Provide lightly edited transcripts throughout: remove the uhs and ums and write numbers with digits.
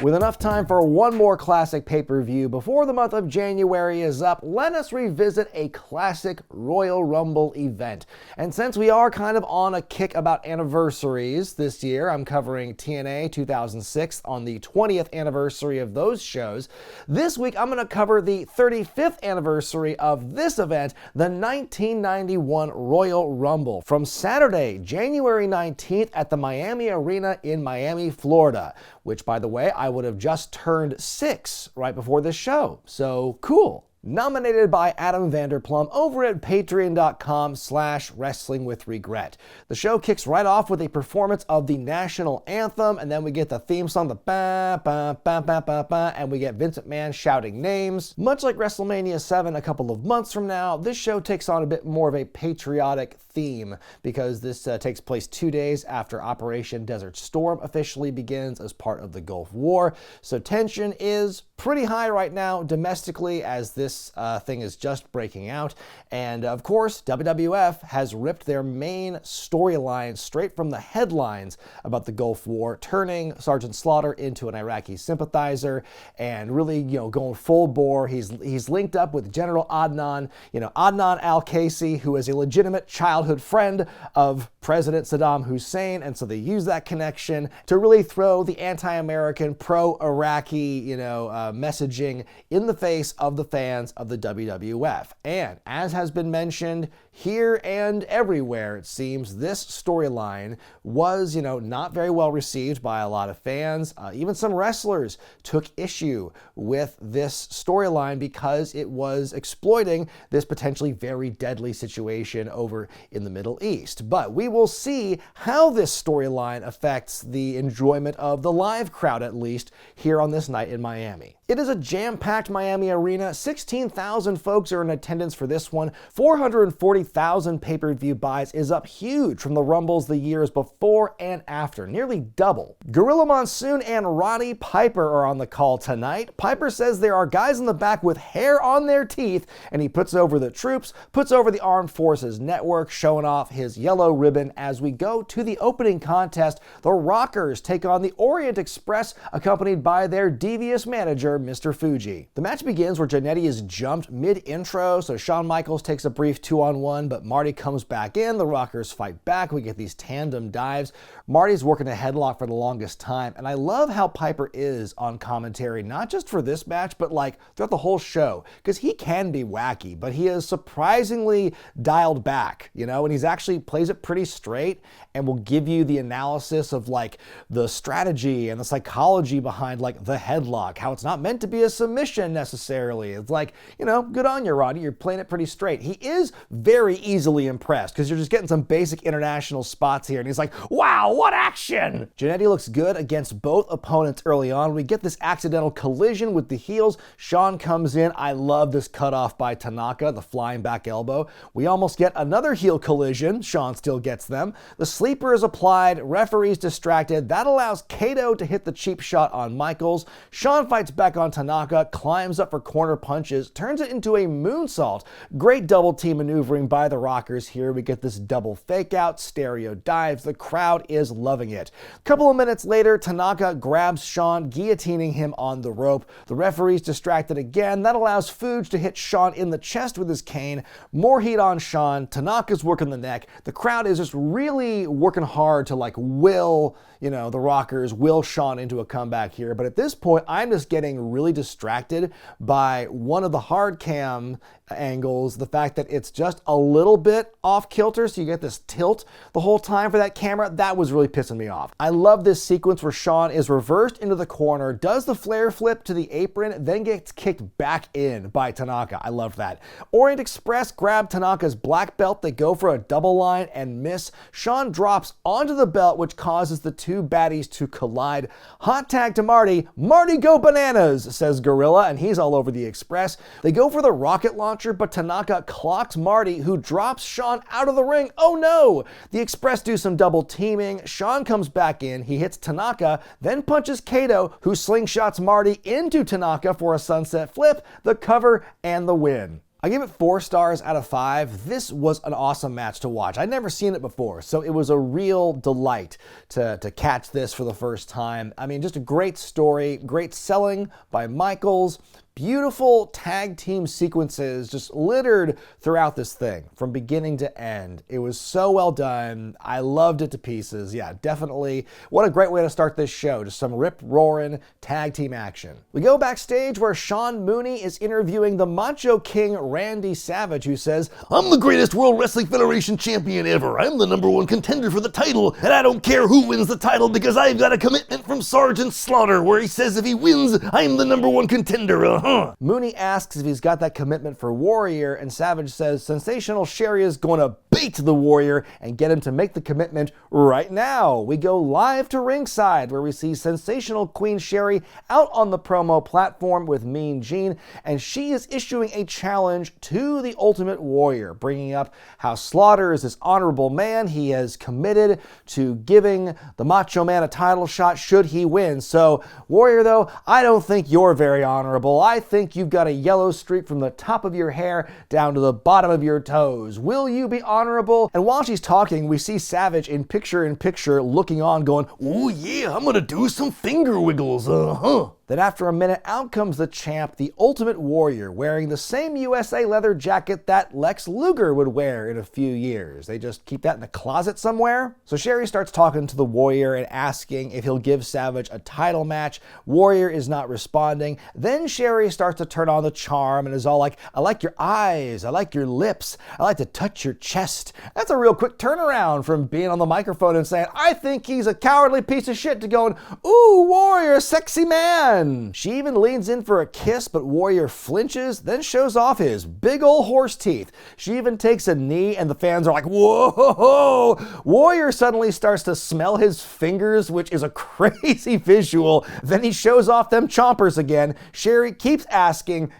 With enough time for one more classic pay-per-view before the month of January is up, let us revisit a classic Royal Rumble event. And since we are kind of on a kick about anniversaries this year, I'm covering TNA 2006 on the 20th anniversary of those shows. This week I'm going to cover the 35th anniversary of this event, the 1991 Royal Rumble, from Saturday, January 19th at the Miami Arena in Miami, Florida, which, by the way, I would have just turned 6 right before this show. So cool. Nominated by Adam Vanderplum over at patreon.com/wrestlingwithregret. The show kicks right off with a performance of the national anthem, and then we get the theme song, the ba ba ba ba ba ba, and we get Vince McMahon shouting names. Much like WrestleMania 7 a couple of months from now, this show takes on a bit more of a patriotic theme because this takes place 2 days after Operation Desert Storm officially begins as part of the Gulf War. So tension is pretty high right now domestically as this thing is just breaking out. And of course, WWF has ripped their main storyline straight from the headlines about the Gulf War, turning Sergeant Slaughter into an Iraqi sympathizer and really, going full bore. He's linked up with General Adnan, Adnan al-Kaisi, who is a legitimate childhood friend of President Saddam Hussein. And so they use that connection to really throw the anti-American, pro-Iraqi, messaging in the face of the fans of the WWF. And as has been mentioned here and everywhere, it seems this storyline was, not very well received by a lot of fans. Even some wrestlers took issue with this storyline because it was exploiting this potentially very deadly situation over in the Middle East. But we will see how this storyline affects the enjoyment of the live crowd, at least here on this night in Miami. It is a jam-packed Miami arena. 16,000 folks are in attendance for this one. 440,000 pay-per-view buys is up huge from the Rumbles the years before and after, nearly double. Gorilla Monsoon and Roddy Piper are on the call tonight. Piper says there are guys in the back with hair on their teeth, and he puts over the troops, puts over the Armed Forces Network, showing off his yellow ribbon as we go to the opening contest. The Rockers take on the Orient Express, accompanied by their devious manager, Mr. Fuji. The match begins where Jannetty is jumped mid-intro, so Shawn Michaels takes a brief 2-on-1, but Marty comes back in. The Rockers fight back. We get these tandem dives. Marty's working a headlock for the longest time, and I love how Piper is on commentary, not just for this match, but throughout the whole show, because he can be wacky, but he is surprisingly dialed back, and he's actually plays it pretty straight and will give you the analysis of the strategy and the psychology behind the headlock, how it's not meant to be a submission necessarily. It's good on you, Roddy. You're playing it pretty straight. He is very easily impressed because you're just getting some basic international spots here. And he's like, wow, what action! Jannetty looks good against both opponents early on. We get this accidental collision with the heels. Shawn comes in. I love this cutoff by Tanaka, the flying back elbow. We almost get another heel collision. Shawn still gets them. The sleeper is applied. Referee's distracted. That allows Kato to hit the cheap shot on Michaels. Shawn fights back on Tanaka, climbs up for corner punches, turns it into a moonsault. Great double team maneuvering by the Rockers here. We get this double fake out, stereo dives. The crowd is loving it. A couple of minutes later, Tanaka grabs Shawn, guillotining him on the rope. The referee's distracted again. That allows Fuji to hit Shawn in the chest with his cane. More heat on Shawn. Tanaka's working the neck. The crowd is just really working hard to will, the Rockers will Shawn into a comeback here. But at this point, I'm just getting really distracted by one of the hard cam angles, the fact that it's just a little bit off kilter, so you get this tilt the whole time for that camera. That was really pissing me off. I love this sequence where Shawn is reversed into the corner, does the flare flip to the apron, then gets kicked back in by Tanaka. I love that. Orient Express grab Tanaka's black belt. They go for a double line and miss. Shawn drops onto the belt, which causes the two baddies to collide. Hot tag to Marty. Marty go bananas, says Gorilla, and he's all over the Express. They go for the rocket launcher, but Tanaka clocks Marty, who drops Shawn out of the ring. Oh no! The Express do some double teaming. Shawn comes back in. He hits Tanaka, then punches Kato, who slingshots Marty into Tanaka for a sunset flip, the cover, and the win. I give it 4 stars out of 5. This was an awesome match to watch. I'd never seen it before, so it was a real delight to catch this for the first time. I mean, just a great story, great selling by Michaels. Beautiful tag team sequences just littered throughout this thing from beginning to end. It was so well done. I loved it to pieces. Yeah, definitely. What a great way to start this show. Just some rip-roaring tag team action. We go backstage where Sean Mooney is interviewing the Macho King Randy Savage, who says, "I'm the greatest World Wrestling Federation champion ever. I'm the #1 contender for the title, and I don't care who wins the title because I've got a commitment from Sergeant Slaughter where he says if he wins, I'm the #1 contender. Mooney asks if he's got that commitment for Warrior, and Savage says Sensational Sherry is going to bait the Warrior and get him to make the commitment right now. We go live to ringside where we see Sensational Queen Sherry out on the promo platform with Mean Gene, and she is issuing a challenge to the Ultimate Warrior, bringing up how Slaughter is this honorable man. He has committed to giving the Macho Man a title shot should he win. So, Warrior, though, I don't think you're very honorable. I think you've got a yellow streak from the top of your hair down to the bottom of your toes. Will you be honorable? And while she's talking, we see Savage in picture looking on going, "Oh yeah, I'm gonna do some finger wiggles, Then after a minute, out comes the champ, the Ultimate Warrior, wearing the same USA leather jacket that Lex Luger would wear in a few years. They just keep that in the closet somewhere. So Sherry starts talking to the Warrior and asking if he'll give Savage a title match. Warrior is not responding. Then Sherry starts to turn on the charm and is all like, "I like your eyes, I like your lips, I like to touch your chest." That's a real quick turnaround from being on the microphone and saying, "I think he's a cowardly piece of shit," to going, "Ooh, Warrior, sexy man." She even leans in for a kiss, but Warrior flinches, then shows off his big ol' horse teeth. She even takes a knee, and the fans are like, "Whoa!" Warrior suddenly starts to smell his fingers, which is a crazy visual. Then he shows off them chompers again. Sherry keeps asking,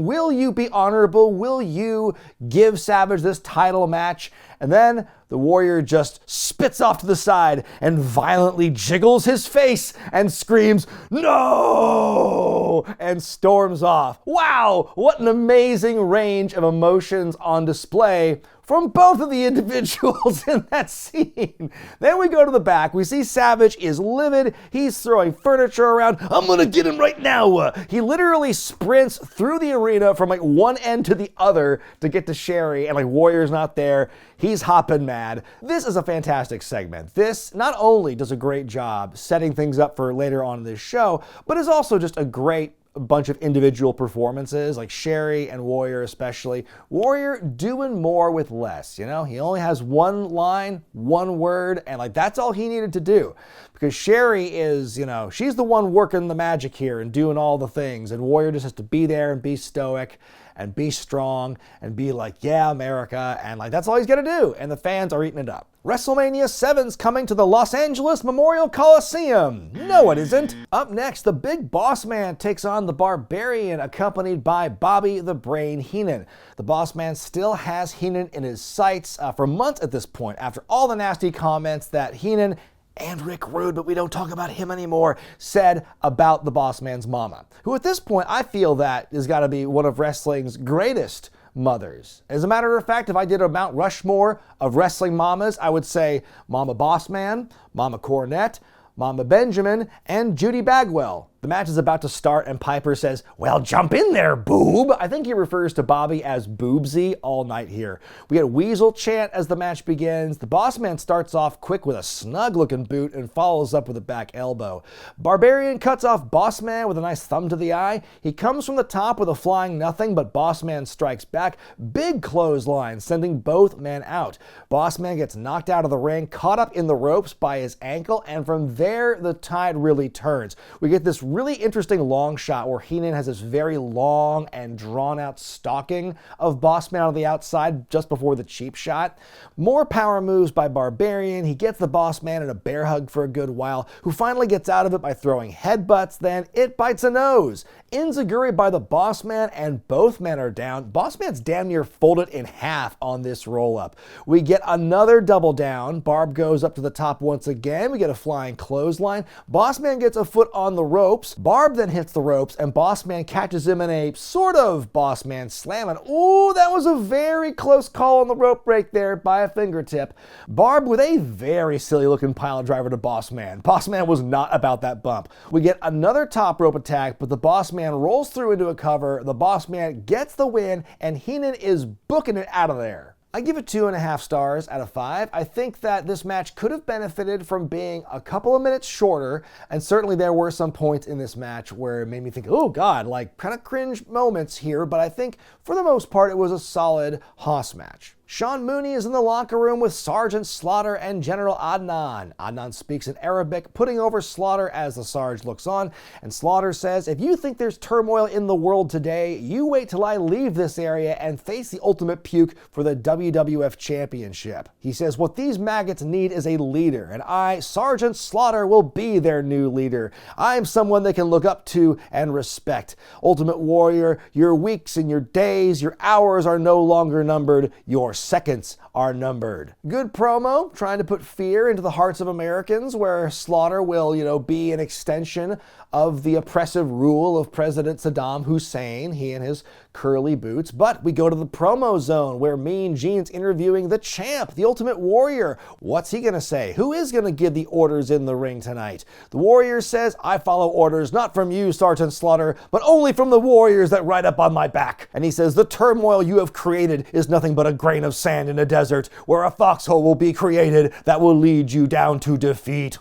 "Will you be honorable? Will you give Savage this title match?" And then the Warrior just spits off to the side and violently jiggles his face and screams, "No!" and storms off. Wow, what an amazing range of emotions on display from both of the individuals in that scene. Then we go to the back. We see Savage is livid. He's throwing furniture around. "I'm gonna get him right now." He literally sprints through the arena from like one end to the other to get to Sherry, and like Warrior's not there. He's hopping mad. This is a fantastic segment. This not only does a great job setting things up for later on in this show, but is also just a great bunch of individual performances, like Sherry and Warrior especially. Warrior doing more with less, you know? He only has one line, one word, and like that's all he needed to do. Because Sherry is, you know, she's the one working the magic here and doing all the things, and Warrior just has to be there and be stoic and be strong and be like, "Yeah, America," and like that's all he's got to do, and the fans are eating it up. WrestleMania 7's coming to the Los Angeles Memorial Coliseum. No, it isn't. Up next, the Big Boss Man takes on the Barbarian, accompanied by Bobby the Brain Heenan. The Boss Man still has Heenan in his sights for months at this point, after all the nasty comments that Heenan and Rick Rude, but we don't talk about him anymore, said about the Boss Man's mama, who at this point I feel that has got to be one of wrestling's greatest mothers. As a matter of fact, if I did a Mount Rushmore of wrestling mamas, I would say Mama Bossman, Mama Cornette, Mama Benjamin, and Judy Bagwell. The match is about to start and Piper says, "Well, jump in there, boob." I think he refers to Bobby as Boobsy all night here. We get a Weasel chant as the match begins. The Boss Man starts off quick with a snug looking boot and follows up with a back elbow. Barbarian cuts off Boss Man with a nice thumb to the eye. He comes from the top with a flying nothing, but Boss Man strikes back. Big clothesline, sending both men out. Boss Man gets knocked out of the ring, caught up in the ropes by his ankle, and from there the tide really turns. We get this really interesting long shot where Heenan has this very long and drawn out stalking of Boss Man on the outside just before the cheap shot. More power moves by Barbarian. He gets the Boss Man in a bear hug for a good while, who finally gets out of it by throwing headbutts. Then it bites a nose. Enziguri by the Boss Man, and both men are down. Boss Man's damn near folded in half on this roll up. We get another double down. Barb goes up to the top once again. We get a flying clothesline. Boss Man gets a foot on the ropes. ropes. Barb then hits the ropes, and Boss Man catches him in a sort of Boss Man slam. And ooh, that was a very close call on the rope break there by a fingertip. Barb with a very silly looking pile driver to Boss Man. Boss Man was not about that bump. We get another top rope attack, but the Boss Man rolls through into a cover. The Boss Man gets the win, and Heenan is booking it out of there. I give it 2.5 stars out of 5. I think that this match could have benefited from being a couple of minutes shorter, and certainly there were some points in this match where it made me think, oh God, like kind of cringe moments here, but I think for the most part it was a solid Haas match. Sean Mooney is in the locker room with Sergeant Slaughter and General Adnan. Adnan speaks in Arabic, putting over Slaughter as the Sarge looks on, and Slaughter says, if you think there's turmoil in the world today, you wait till I leave this area and face the ultimate puke for the WWF Championship. He says, what these maggots need is a leader, and I, Sergeant Slaughter, will be their new leader. I am someone they can look up to and respect. Ultimate Warrior, your weeks and your days, your hours are no longer numbered, your seconds are numbered. Good promo, trying to put fear into the hearts of Americans, where Slaughter will, be an extension of the oppressive rule of President Saddam Hussein, he and his curly boots. But we go to the promo zone where Mean Gene's interviewing the champ, the Ultimate Warrior. What's he gonna say? Who is gonna give the orders in the ring tonight? The Warrior says, I follow orders not from you, Sergeant Slaughter, but only from the warriors that ride up on my back. And he says, the turmoil you have created is nothing but a grain of sand in a desert where a foxhole will be created that will lead you down to defeat.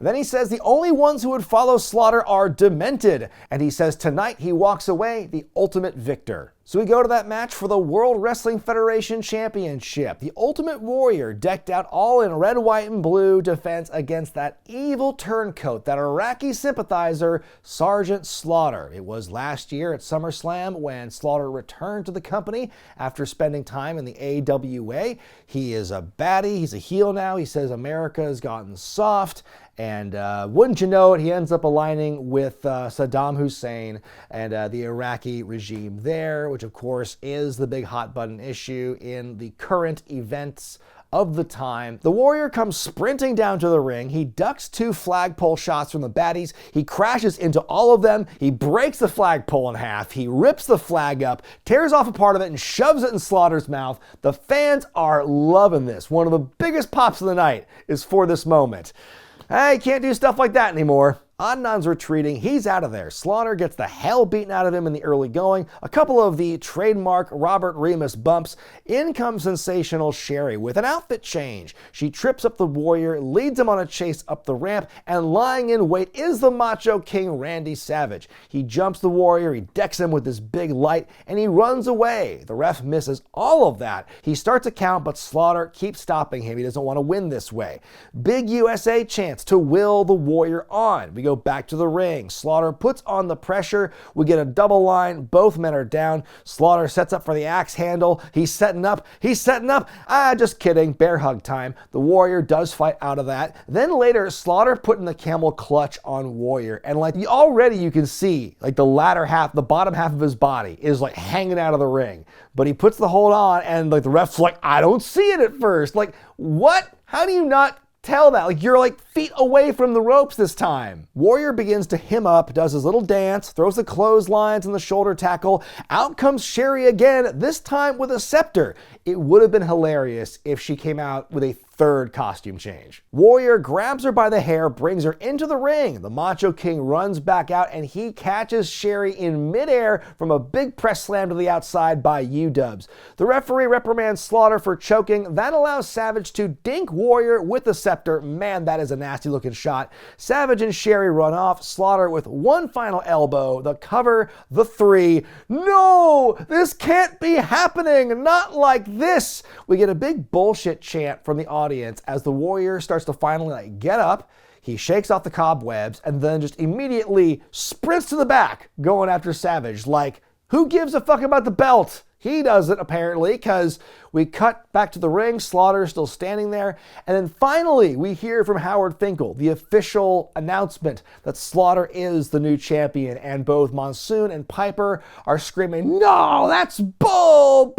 Then he says the only ones who would follow Slaughter are demented. And he says tonight he walks away the ultimate victor. So we go to that match for the World Wrestling Federation Championship. The Ultimate Warrior, decked out all in red, white, and blue, defends against that evil turncoat, that Iraqi sympathizer, Sergeant Slaughter. It was last year at SummerSlam when Slaughter returned to the company after spending time in the AWA. He is a baddie. He's a heel now. He says America has gotten soft. And wouldn't you know it, he ends up aligning with Saddam Hussein and the Iraqi regime there, which of course is the big hot button issue in the current events of the time. The Warrior comes sprinting down to the ring. He ducks 2 flagpole shots from the baddies. He crashes into all of them. He breaks the flagpole in half. He rips the flag up, tears off a part of it, and shoves it in Slaughter's mouth. The fans are loving this. One of the biggest pops of the night is for this moment. Hey, can't do stuff like that anymore. Adnan's retreating. He's out of there. Slaughter gets the hell beaten out of him in the early going. A couple of the trademark Robert Remus bumps. In comes sensational Sherry with an outfit change. She trips up the Warrior, leads him on a chase up the ramp, and lying in wait is the Macho King Randy Savage. He jumps the Warrior, he decks him with this big light, and he runs away. The ref misses all of that. He starts a count, but Slaughter keeps stopping him. He doesn't want to win this way. Big USA chance to will the Warrior on. We go back to the ring. Slaughter puts on the pressure. We get a double line. Both men are down. Slaughter sets up for the axe handle. He's setting up. Just kidding. Bear hug time. The Warrior does fight out of that. Then later, Slaughter putting the camel clutch on Warrior. And already you can see the latter half, the bottom half of his body is hanging out of the ring. But he puts the hold on and the ref's I don't see it at first. What? How do you not tell that? You're feet away from the ropes this time. Warrior begins to him up, does his little dance, throws the clotheslines and the shoulder tackle. Out comes Sherry again, this time with a scepter. It would have been hilarious if she came out with a third costume change. Warrior grabs her by the hair, brings her into the ring. The Macho King runs back out and he catches Sherry in midair from a big press slam to the outside by U-dubs. The referee reprimands Slaughter for choking. That allows Savage to dink Warrior with the scepter. Man, that is a nasty looking shot. Savage and Sherry run off. Slaughter with one final elbow, the cover, the 3. No, this can't be happening. Not like this. We get a big bullshit chant from the audience as the Warrior starts to finally get up. He shakes off the cobwebs and then just immediately sprints to the back, going after Savage. Who gives a fuck about the belt? He doesn't, apparently, because We cut back to the ring, Slaughter still standing there, and then finally we hear from Howard Finkel, the official announcement that Slaughter is the new champion, and both Monsoon and Piper are screaming, "No, that's bull!"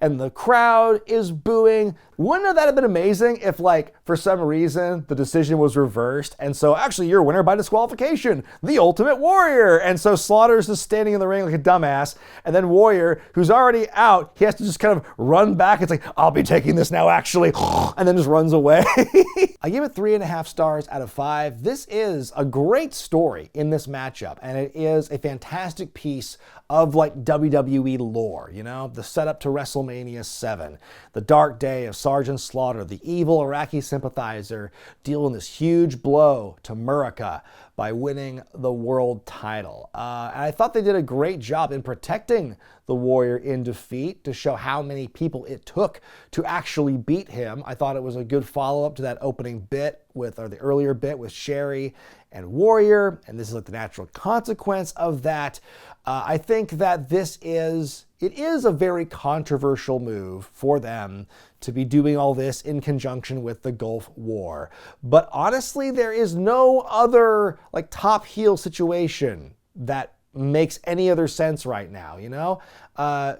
And the crowd is booing. Wouldn't that have been amazing if, like, for some reason, the decision was reversed, and so actually you're a winner by disqualification, the Ultimate Warrior. And so Slaughter's just standing in the ring like a dumbass, and then Warrior, who's already out, he has to just kind of run back. It's like, "I'll be taking this now, actually," and then just runs away. I give it 3.5 stars out of 5. This is a great story in this matchup, and it is a fantastic piece of like WWE lore, you know, the setup to WrestleMania 7, the dark day of Sergeant Slaughter, the evil Iraqi sympathizer, dealing this huge blow to America by winning the world title. And I thought they did a great job in protecting the Warrior in defeat to show how many people it took to actually beat him. I thought it was a good follow-up to that opening bit or the earlier bit with Sherry and Warrior, and this is like the natural consequence of that. I think that it is a very controversial move for them to be doing all this in conjunction with the Gulf War. But honestly, there is no other like top heel situation that makes any other sense right now, you know?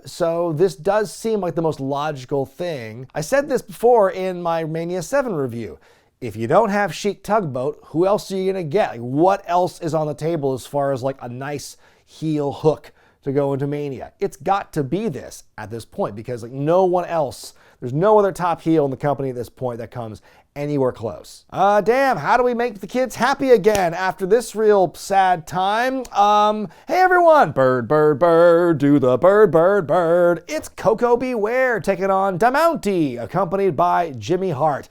So this does seem like the most logical thing. I said this before in my Mania 7 review. If you don't have Sheik Tugboat, who else are you gonna get? Like, what else is on the table as far as like a nice heel hook to go into Mania? It's got to be this at this point, because like no one else, there's no other top heel in the company at this point that comes anywhere close. Damn, how do we make the kids happy again after this real sad time? Hey everyone, bird, bird, bird, do the bird, bird, bird. It's Koko Ware taking on Mountie, accompanied by Jimmy Hart.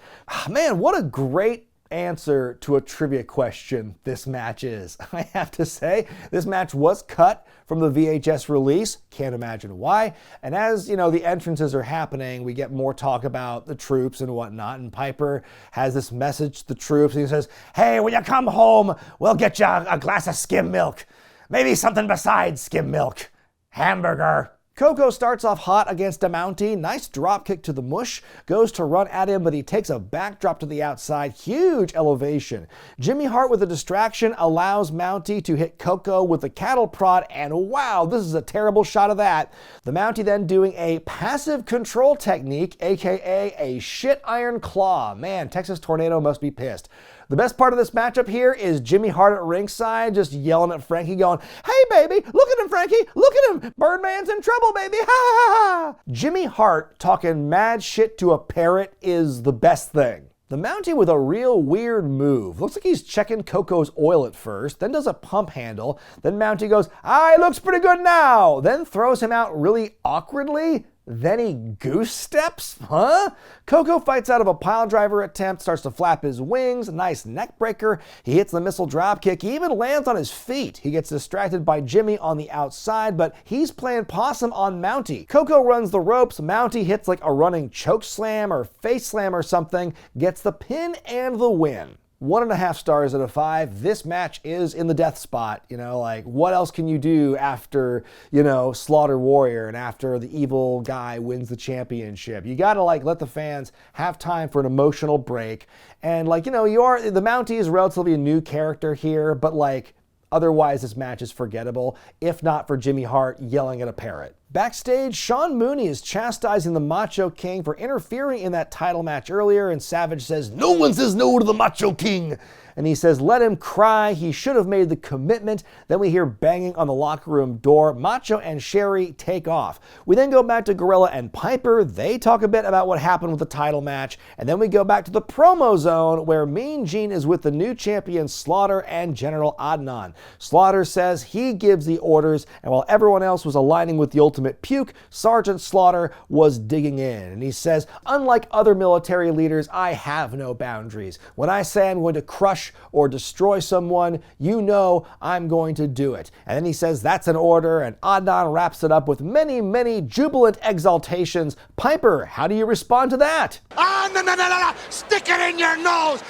Man, what a great answer to a trivia question this match is. I have to say, this match was cut from the VHS release. Can't imagine why. And as you know, the entrances are happening, we get more talk about the troops and whatnot. And Piper has this message to the troops. And he says, "Hey, when you come home, we'll get you a glass of skim milk. Maybe something besides skim milk. Hamburger." Koko starts off hot against Mountie. Nice drop kick to the mush. Goes to run at him, but he takes a backdrop to the outside. Huge elevation. Jimmy Hart with a distraction allows Mountie to hit Koko with the cattle prod, and wow, this is a terrible shot of that. The Mountie then doing a passive control technique, aka a shit iron claw. Man, Texas Tornado must be pissed. The best part of this matchup here is Jimmy Hart at ringside just yelling at Frankie going, "Hey baby, look at him Frankie, look at him, Birdman's in trouble baby, ha ha ha." Jimmy Hart talking mad shit to a parrot is the best thing. The Mountie with a real weird move. Looks like he's checking Koko's oil at first, then does a pump handle, then Mountie goes, "It looks pretty good now," then throws him out really awkwardly. Then he goose steps? Huh? Koko fights out of a pile driver attempt, starts to flap his wings, nice neck breaker. He hits the missile drop kick. He even lands on his feet. He gets distracted by Jimmy on the outside, but he's playing possum on Mountie. Koko runs the ropes. Mountie hits like a running choke slam or face slam or something, gets the pin and the win. 1.5 stars out of 5. This match is in the death spot. You know, like, what else can you do after, you know, Slaughter Warrior and after the evil guy wins the championship? You gotta, like, let the fans have time for an emotional break. And, like, you know, the Mountie is relatively a new character here, but, like, otherwise this match is forgettable, if not for Jimmy Hart yelling at a parrot. Backstage, Sean Mooney is chastising the Macho King for interfering in that title match earlier, and Savage says, "No one says no to the Macho King." And he says, "Let him cry. He should have made the commitment." Then we hear banging on the locker room door. Macho and Sherry take off. We then go back to Gorilla and Piper. They talk a bit about what happened with the title match. And then we go back to the promo zone where Mean Gene is with the new champion Slaughter and General Adnan. Slaughter says he gives the orders, and while everyone else was aligning with the ultimate puke, Sergeant Slaughter was digging in. And he says, "Unlike other military leaders, I have no boundaries. When I say I'm going to crush or destroy someone, you know I'm going to do it." And then he says that's an order, and Adnan wraps it up with many, many jubilant exaltations. Piper, how do you respond to that? No, stick it in your nose!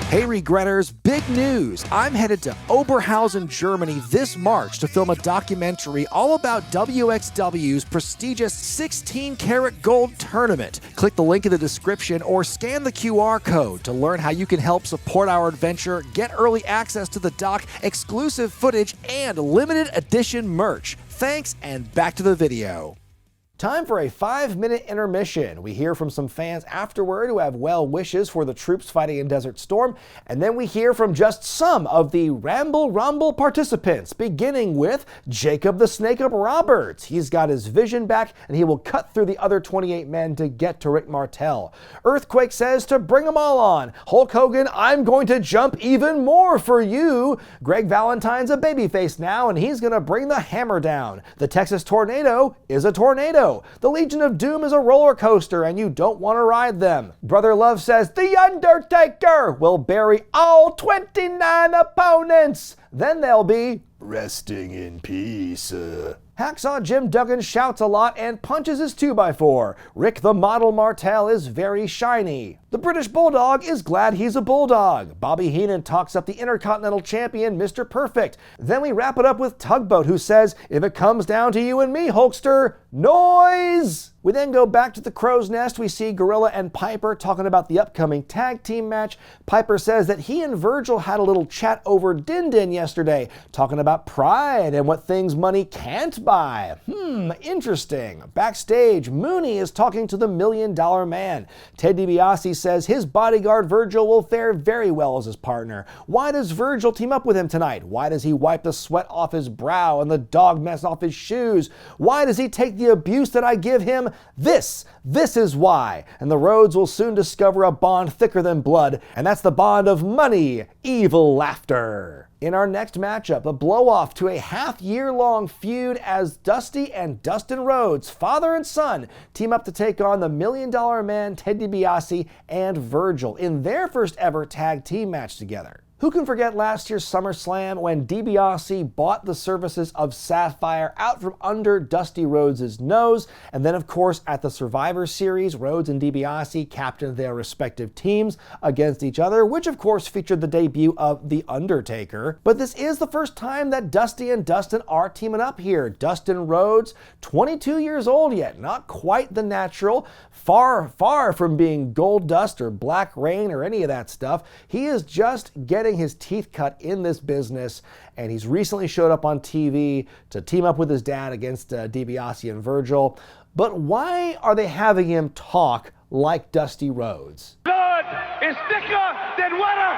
Hey Regretters, big news! I'm headed to Oberhausen, Germany this March to film a documentary all about WXW's prestigious 16-karat gold tournament. Click the link in the description or scan the QR code to learn how you can help support our adventure, get early access to the doc, exclusive footage, and limited edition merch. Thanks, and back to the video. Time for a 5-minute intermission. We hear from some fans afterward who have well wishes for the troops fighting in Desert Storm, and then we hear from just some of the Ramble Rumble participants, beginning with Jacob the Snake Up Roberts. He's got his vision back, and he will cut through the other 28 men to get to Rick Martel. Earthquake says to bring them all on. Hulk Hogan, I'm going to jump even more for you. Greg Valentine's a babyface now, and he's going to bring the hammer down. The Texas Tornado is a tornado. The Legion of Doom is a roller coaster and you don't want to ride them. Brother Love says The Undertaker will bury all 29 opponents. Then they'll be Resting in peace. Hacksaw Jim Duggan shouts a lot and punches his 2x4. Rick the Model Martel is very shiny. The British Bulldog is glad he's a bulldog. Bobby Heenan talks up the Intercontinental Champion, Mr. Perfect. Then we wrap it up with Tugboat, who says, if it comes down to you and me, Hulkster, noise! We then go back to the Crow's Nest. We see Gorilla and Piper talking about the upcoming tag team match. Piper says that he and Virgil had a little chat over Din Din yesterday, talking about pride and what things money can't buy. Interesting. Backstage, Mooney is talking to the $1 Million Man. Ted DiBiase says his bodyguard Virgil will fare very well as his partner. Why does Virgil team up with him tonight? Why does he wipe the sweat off his brow and the dog mess off his shoes? Why does he take the abuse that I give him? This is why. And the Rhodes will soon discover a bond thicker than blood, and that's the bond of money, evil laughter. In our next matchup, a blow-off to a half-year-long feud as Dusty and Dustin Rhodes, father and son, team up to take on the $1 Million Man, Ted DiBiase, and Virgil in their first ever tag team match together. Who can forget last year's SummerSlam when DiBiase bought the services of Sapphire out from under Dusty Rhodes' nose? And then, of course, at the Survivor Series, Rhodes and DiBiase captained their respective teams against each other, which, of course, featured the debut of The Undertaker. But this is the first time that Dusty and Dustin are teaming up here. Dustin Rhodes, 22 years old yet, not quite the natural, far from being Gold Dust or Black Rain or any of that stuff. He is just getting his teeth cut in this business, and he's recently showed up on TV to team up with his dad against DiBiase and Virgil. But why are they having him talk like Dusty Rhodes? Blood is thicker than water,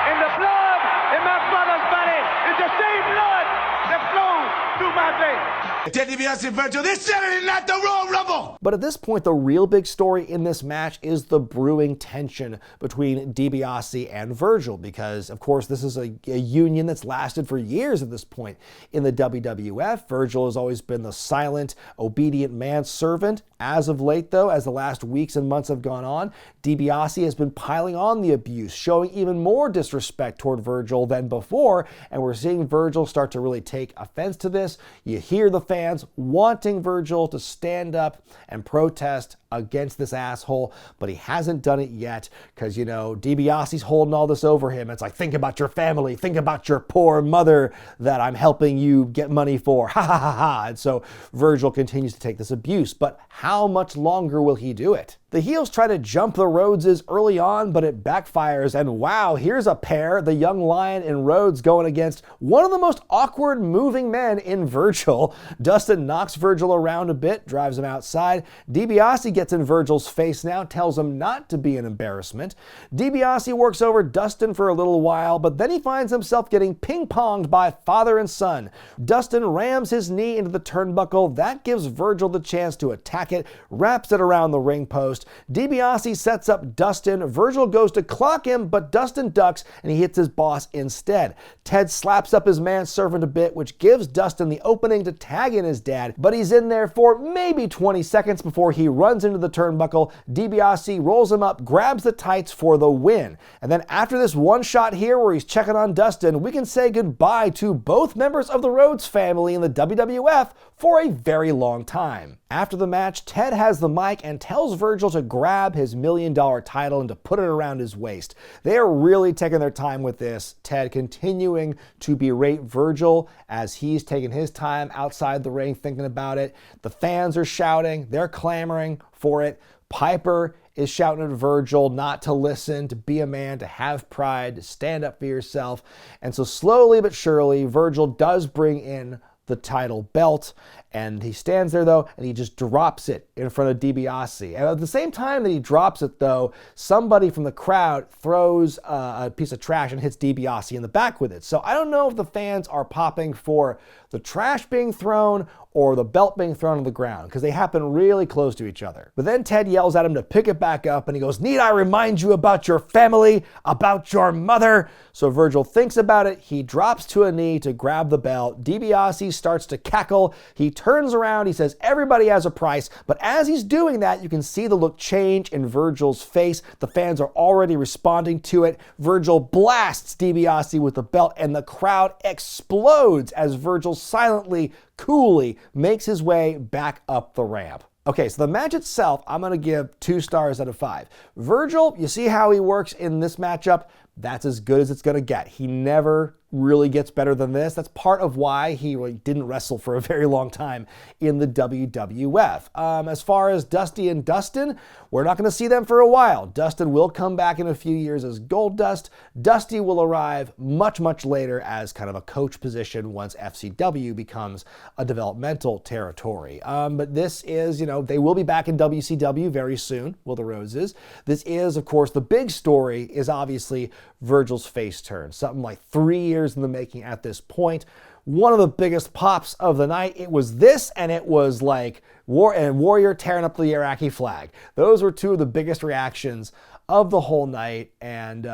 and the blood in my father's body is the same blood that flows through my veins. Ted DiBiase and Virgil, this Saturday night, the Royal Rumble! But at this point, the real big story in this match is the brewing tension between DiBiase and Virgil, because, of course, this is a union that's lasted for years at this point in the WWF. Virgil has always been the silent, obedient manservant. As of late, though, as the last weeks and months have gone on, DiBiase has been piling on the abuse, showing even more disrespect toward Virgil than before, and we're seeing Virgil start to really take offense to this. You hear the fans wanting Virgil to stand up and protest against this asshole, but he hasn't done it yet because, DiBiase's holding all this over him. It's like, think about your family, think about your poor mother that I'm helping you get money for, ha ha ha ha. And so Virgil continues to take this abuse, but how much longer will he do it? The heels try to jump the Rhodeses early on, but it backfires, and wow, here's a pair, the young lion and Rhodes going against one of the most awkward moving men in Virgil. Dustin knocks Virgil around a bit, drives him outside. DiBiase gets in Virgil's face now, tells him not to be an embarrassment. DiBiase works over Dustin for a little while, but then he finds himself getting ping-ponged by father and son. Dustin rams his knee into the turnbuckle. That gives Virgil the chance to attack it, wraps it around the ring post. DiBiase sets up Dustin. Virgil goes to clock him, but Dustin ducks and he hits his boss instead. Ted slaps up his manservant a bit, which gives Dustin the opening to tag in his dad, but he's in there for maybe 20 seconds before he runs into the turnbuckle. DiBiase rolls him up, grabs the tights for the win. And then after this one shot here where he's checking on Dustin, we can say goodbye to both members of the Rhodes family in the WWF for a very long time. After the match, Ted has the mic and tells Virgil to grab his $1 million title and to put it around his waist. They are really taking their time with this. Ted continuing to berate Virgil as he's taking his time outside the ring thinking about it. The fans are shouting, they're clamoring for it. Piper is shouting at Virgil not to listen, to be a man, to have pride, to stand up for yourself. And so slowly but surely, Virgil does bring in the title belt, and he stands there though, and he just drops it in front of Dibiase. And at the same time that he drops it though, somebody from the crowd throws a piece of trash and hits Dibiase in the back with it. So I don't know if the fans are popping for the trash being thrown or the belt being thrown on the ground, because they happen really close to each other. But then Ted yells at him to pick it back up, and he goes, "Need I remind you about your family, about your mother?" So Virgil thinks about it, he drops to a knee to grab the belt. Dibiase starts to cackle, he turns around, he says, "Everybody has a price," but as he's doing that, you can see the look change in Virgil's face. The fans are already responding to it. Virgil blasts Dibiase with the belt, and the crowd explodes as Virgil silently, coolly makes his way back up the ramp. Okay, so the match itself, I'm going to give 2 stars out of 5. Virgil, you see how he works in this matchup? That's as good as it's going to get. He never really gets better than this. That's part of why he didn't wrestle for a very long time in the WWF. As far as Dusty and Dustin, we're not going to see them for a while. Dustin will come back in a few years as Goldust. Dusty will arrive much, much later as kind of a coach position once FCW becomes a developmental territory. But this is, they will be back in WCW very soon, will the Rhodeses. This is, of course, the big story is obviously Virgil's face turn. Something like 3 years in the making at this point. One of the biggest pops of the night, it was this, and it was like Warrior tearing up the Iraqi flag. Those were 2 of the biggest reactions of the whole night. And,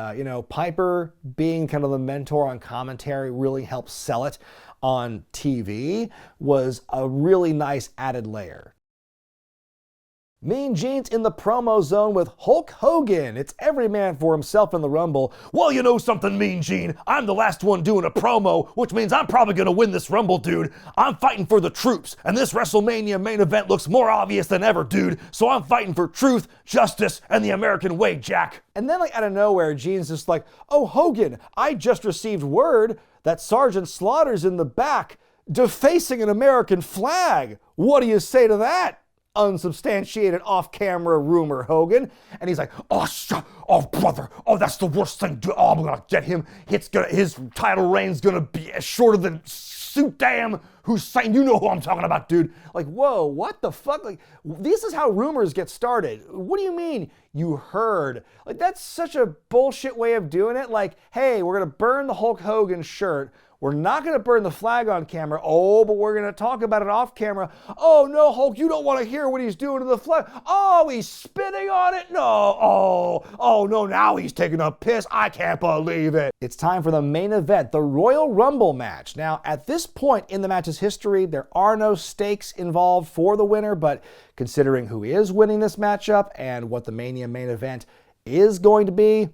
Piper being kind of the mentor on commentary really helped sell it on TV, was a really nice added layer. Mean Gene's in the promo zone with Hulk Hogan. It's every man for himself in the Rumble. "Well, you know something, Mean Gene? I'm the last one doing a promo, which means I'm probably going to win this Rumble, dude. I'm fighting for the troops, and this WrestleMania main event looks more obvious than ever, dude. So I'm fighting for truth, justice, and the American way, Jack." And then out of nowhere, Gene's just like, "Oh, Hogan, I just received word that Sergeant Slaughter's in the back defacing an American flag. What do you say to that? Unsubstantiated off-camera rumor, Hogan." And he's like, "Oh, brother, that's the worst thing. Oh, I'm gonna get him. His title reign's gonna be shorter than Suit Damn Hussein. You know who I'm talking about, dude." Like, whoa, what the fuck? Like, this is how rumors get started. What do you mean you heard? Like, that's such a bullshit way of doing it. Like, hey, we're gonna burn the Hulk Hogan shirt. We're not going to burn the flag on camera. Oh, but we're going to talk about it off camera. "Oh, no, Hulk, you don't want to hear what he's doing to the flag. Oh, he's spitting on it. No. Oh, no, now he's taking a piss. I can't believe it." It's time for the main event, the Royal Rumble match. Now, at this point in the match's history, there are no stakes involved for the winner, but considering who is winning this matchup and what the Mania main event is going to be,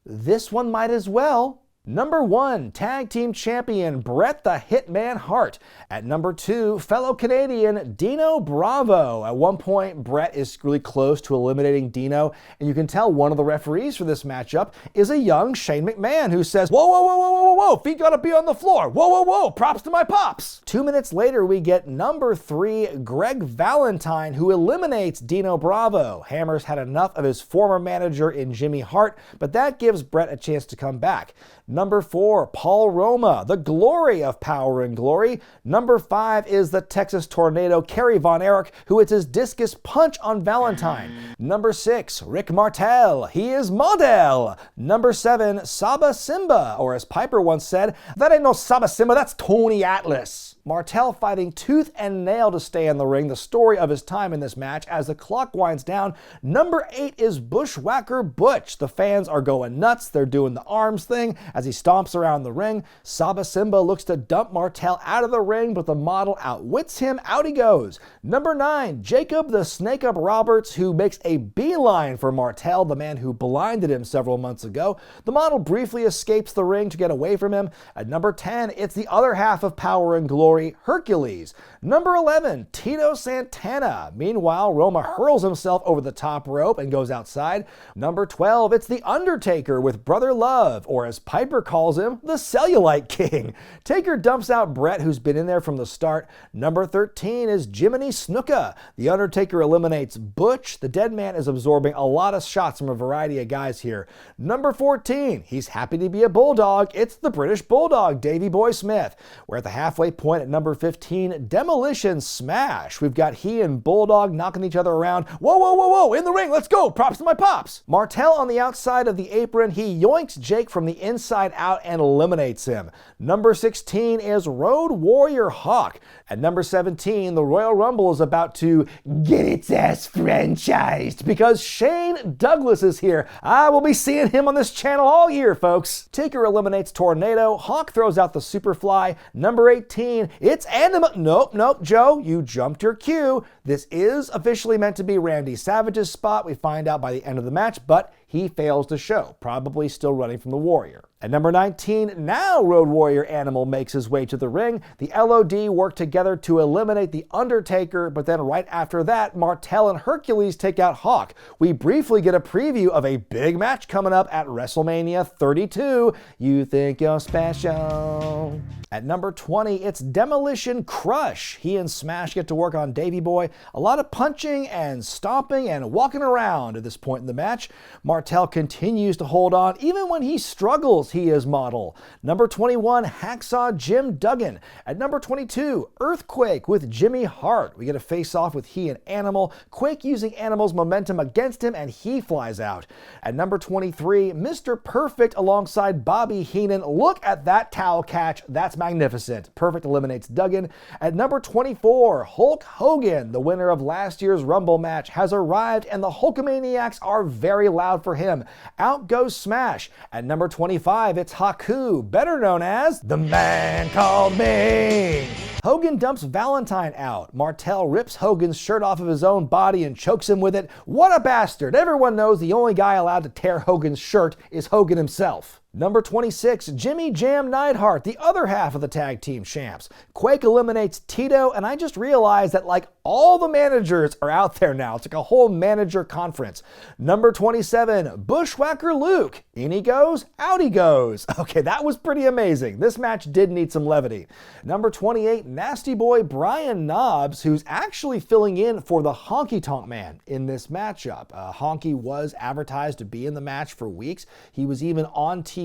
this one might as well. Number 1, Tag Team Champion Bret the Hitman Hart. At number 2, fellow Canadian Dino Bravo. At one point, Bret is really close to eliminating Dino, and you can tell one of the referees for this matchup is a young Shane McMahon who says, "Whoa, whoa, whoa, whoa, whoa, whoa, feet gotta be on the floor. Whoa, whoa, whoa, props to my pops." 2 minutes later, we get number 3, Greg Valentine, who eliminates Dino Bravo. Hammer's had enough of his former manager in Jimmy Hart, but that gives Bret a chance to come back. Number 4, Paul Roma, the glory of Power and Glory. Number 5 is the Texas Tornado, Kerry Von Erich, who hits his discus punch on Valentine. Number 6, Rick Martel, he is Model. Number 7, Saba Simba, or as Piper once said, "That ain't no Saba Simba, that's Tony Atlas." Martel fighting tooth and nail to stay in the ring, the story of his time in this match. As the clock winds down, number 8 is Bushwhacker Butch. The fans are going nuts. They're doing the arms thing as he stomps around the ring. Saba Simba looks to dump Martel out of the ring, but the model outwits him. Out he goes. Number 9, Jacob the Snake Up Roberts, who makes a beeline for Martel, the man who blinded him several months ago. The model briefly escapes the ring to get away from him. At number 10, it's the other half of Power and Glory, story, Hercules. Number 11, Tito Santana. Meanwhile, Roma hurls himself over the top rope and goes outside. Number 12, it's The Undertaker with Brother Love, or as Piper calls him, the Cellulite King. Taker dumps out Brett, who's been in there from the start. Number 13 is Jiminy Snuka. The Undertaker eliminates Butch. The Dead Man is absorbing a lot of shots from a variety of guys here. Number 14, he's happy to be a Bulldog. It's the British Bulldog, Davey Boy Smith. We're at the halfway point at number 15, Demolition Smash. We've got he and Bulldog knocking each other around. Whoa, whoa, whoa, whoa, in the ring, let's go, props to my pops. Martel on the outside of the apron, he yoinks Jake from the inside out and eliminates him. Number 16 is Road Warrior Hawk. At number 17, the Royal Rumble is about to get its ass franchised because Shane Douglas is here. I will be seeing him on this channel all year, folks. Taker eliminates Tornado. Hawk throws out the Superfly. Number 18, it's Animal. Nope, Joe, you jumped your cue. This is officially meant to be Randy Savage's spot. We find out by the end of the match, but he fails to show, probably still running from the Warrior. At number 19, now Road Warrior Animal makes his way to the ring. The LOD work together to eliminate The Undertaker, but then right after that, Martel and Hercules take out Hawk. We briefly get a preview of a big match coming up at WrestleMania 32. You think you're special. At number 20, it's Demolition Crush. He and Smash get to work on Davey Boy. A lot of punching and stomping and walking around at this point in the match. Martel continues to hold on. Even when he struggles, he is model. Number 21, Hacksaw Jim Duggan. At number 22, Earthquake with Jimmy Hart. We get a face-off with he and Animal. Quake using Animal's momentum against him, and he flies out. At number 23, Mr. Perfect alongside Bobby Heenan. Look at that towel catch. That's magnificent. Perfect eliminates Duggan. At number 24, Hulk Hogan, the winner of last year's Rumble match, has arrived, and the Hulkamaniacs are very loud for him. Out goes Smash. At number 25, it's Haku, better known as the Man Called Ming. Hogan dumps Valentine out. Martel rips Hogan's shirt off of his own body and chokes him with it. What a bastard. Everyone knows the only guy allowed to tear Hogan's shirt is Hogan himself. Number 26, Jimmy Jam Neidhart, the other half of the tag team champs. Quake eliminates Tito, and I just realized that like all the managers are out there now. It's like a whole manager conference. Number 27, Bushwhacker Luke. In he goes, out he goes. Okay, that was pretty amazing. This match did need some levity. Number 28, Nasty Boy Brian Knobbs, who's actually filling in for the Honky Tonk Man in this matchup. Honky was advertised to be in the match for weeks. He was even on TV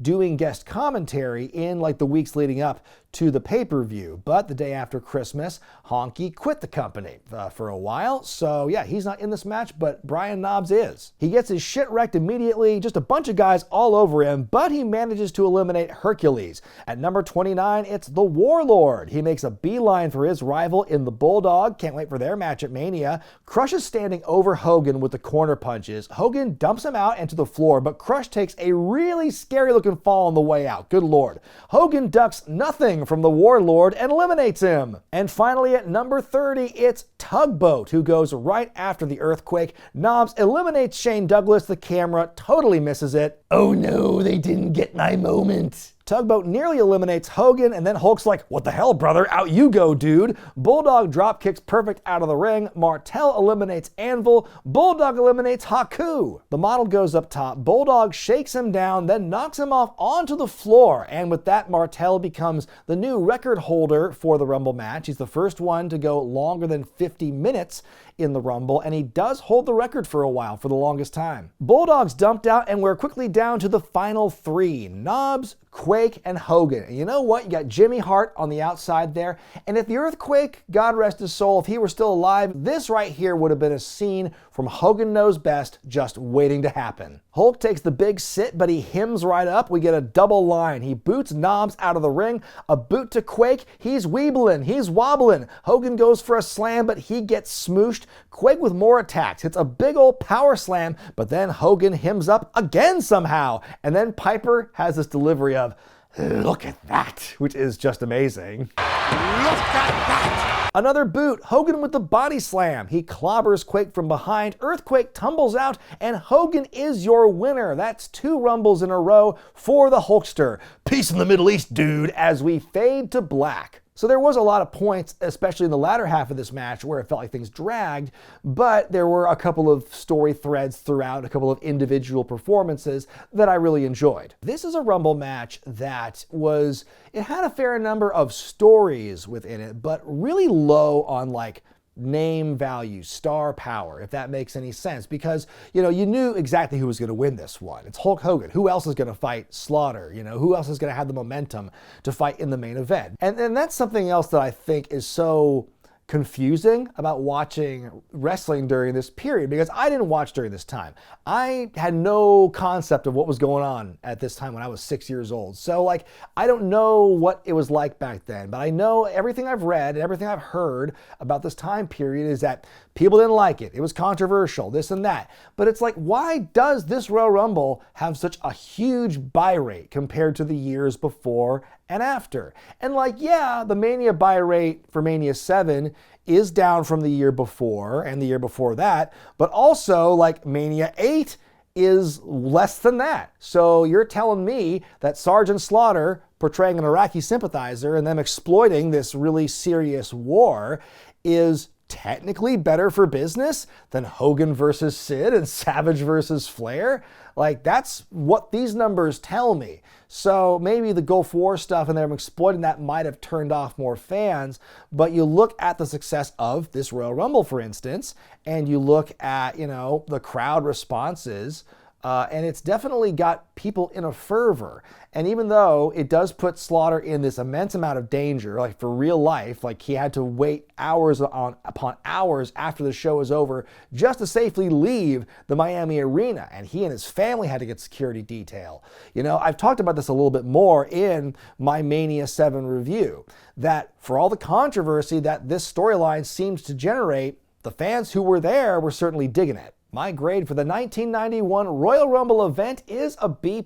doing guest commentary in like the weeks leading up to the pay-per-view. But the day after Christmas, Honky quit the company for a while. So yeah, he's not in this match, but Brian Knobbs is. He gets his shit wrecked immediately, just a bunch of guys all over him, but he manages to eliminate Hercules. At number 29, it's the Warlord. He makes a beeline for his rival in the Bulldog. Can't wait for their match at Mania. Crush is standing over Hogan with the corner punches. Hogan dumps him out into the floor, but Crush takes a really scary looking fall on the way out. Good Lord. Hogan ducks nothing from the Warlord and eliminates him. And finally at number 30, it's Tugboat, who goes right after the Earthquake. Knobbs eliminates Shane Douglas. The camera totally misses it. Oh no, they didn't get my moment. Tugboat nearly eliminates Hogan, and then Hulk's like, what the hell, brother? Out you go, dude. Bulldog drop kicks Perfect out of the ring. Martel eliminates Anvil. Bulldog eliminates Haku. The model goes up top. Bulldog shakes him down, then knocks him off onto the floor. And with that, Martel becomes the new record holder for the Rumble match. He's the first one to go longer than 50 minutes in the Rumble, and he does hold the record for a while, for the longest time. Bulldog's dumped out, and we're quickly down to the final three. Knobbs, Quake, and Hogan. And you know what? You got Jimmy Hart on the outside there. And if the Earthquake, God rest his soul, if he were still alive, this right here would have been a scene from Hogan Knows Best just waiting to happen. Hulk takes the big sit, but he hims right up. We get a double line. He boots Knobbs out of the ring. A boot to Quake. He's weebling. He's wobbling. Hogan goes for a slam, but he gets smooshed. Quake with more attacks. Hits a big old power slam, but then Hogan hims up again somehow. And then Piper has this delivery of, look at that, which is just amazing. Look at that! Another boot, Hogan with the body slam. He clobbers Quake from behind, Earthquake tumbles out, and Hogan is your winner. That's 2 Rumbles in a row for the Hulkster. Peace in the Middle East, dude. As we fade to black. So there was a lot of points, especially in the latter half of this match, where it felt like things dragged, but there were a couple of story threads throughout, a couple of individual performances that I really enjoyed. This is a Rumble match that it had a fair number of stories within it, but really low on like name value, star power, if that makes any sense, because, you knew exactly who was going to win this one. It's Hulk Hogan. Who else is going to fight Slaughter? Who else is going to have the momentum to fight in the main event? And that's something else that I think is so confusing about watching wrestling during this period, because I didn't watch during this time. I had no concept of what was going on at this time when I was 6 years old. So I don't know what it was like back then, but I know everything I've read and everything I've heard about this time period is that people didn't like it. It was controversial, this and that. But it's like, why does this Royal Rumble have such a huge buy rate compared to the years before and after? And the Mania buy rate for Mania 7 is down from the year before and the year before that, but also Mania 8 is less than that. So you're telling me that Sergeant Slaughter portraying an Iraqi sympathizer and them exploiting this really serious war is technically better for business than Hogan versus Sid and Savage versus Flair? That's what these numbers tell me. So maybe the Gulf War stuff and them exploiting that might have turned off more fans, but you look at the success of this Royal Rumble, for instance, and you look at, the crowd responses, and it's definitely got people in a fervor. And even though it does put Slaughter in this immense amount of danger, for real life, he had to wait hours upon hours after the show was over just to safely leave the Miami arena, and he and his family had to get security detail. I've talked about this a little bit more in my Mania 7 review, that for all the controversy that this storyline seems to generate, the fans who were there were certainly digging it. My grade for the 1991 Royal Rumble event is a B+.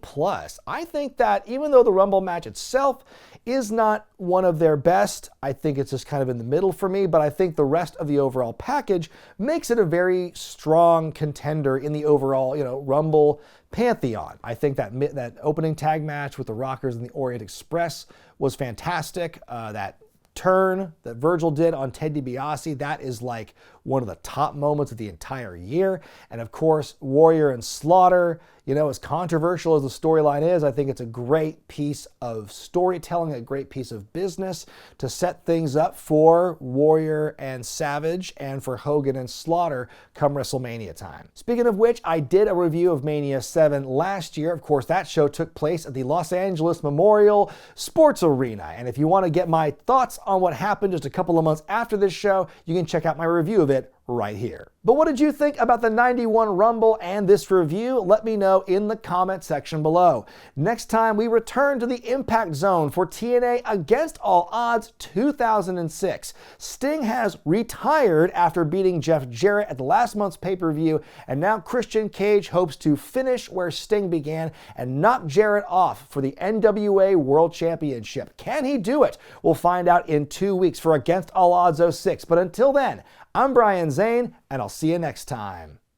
I think that even though the Rumble match itself is not one of their best, I think it's just kind of in the middle for me, but I think the rest of the overall package makes it a very strong contender in the overall, Rumble pantheon. I think that opening tag match with the Rockers and the Orient Express was fantastic. That turn that Virgil did on Ted DiBiase, that is one of the top moments of the entire year. And of course, Warrior and Slaughter, as controversial as the storyline is, I think it's a great piece of storytelling, a great piece of business to set things up for Warrior and Savage and for Hogan and Slaughter come WrestleMania time. Speaking of which, I did a review of Mania 7 last year. Of course, that show took place at the Los Angeles Memorial Sports Arena. And if you want to get my thoughts on what happened just a couple of months after this show, you can check out my review of it right here. But what did you think about the 91 Rumble and this review? Let me know in the comment section below. Next time we return to the Impact Zone for TNA Against All Odds 2006. Sting has retired after beating Jeff Jarrett at the last month's pay-per-view, and now Christian Cage hopes to finish where Sting began and knock Jarrett off for the NWA World Championship. Can he do it? We'll find out in 2 weeks for Against All Odds 06. But until then, I'm Brian Zane, and I'll see you next time.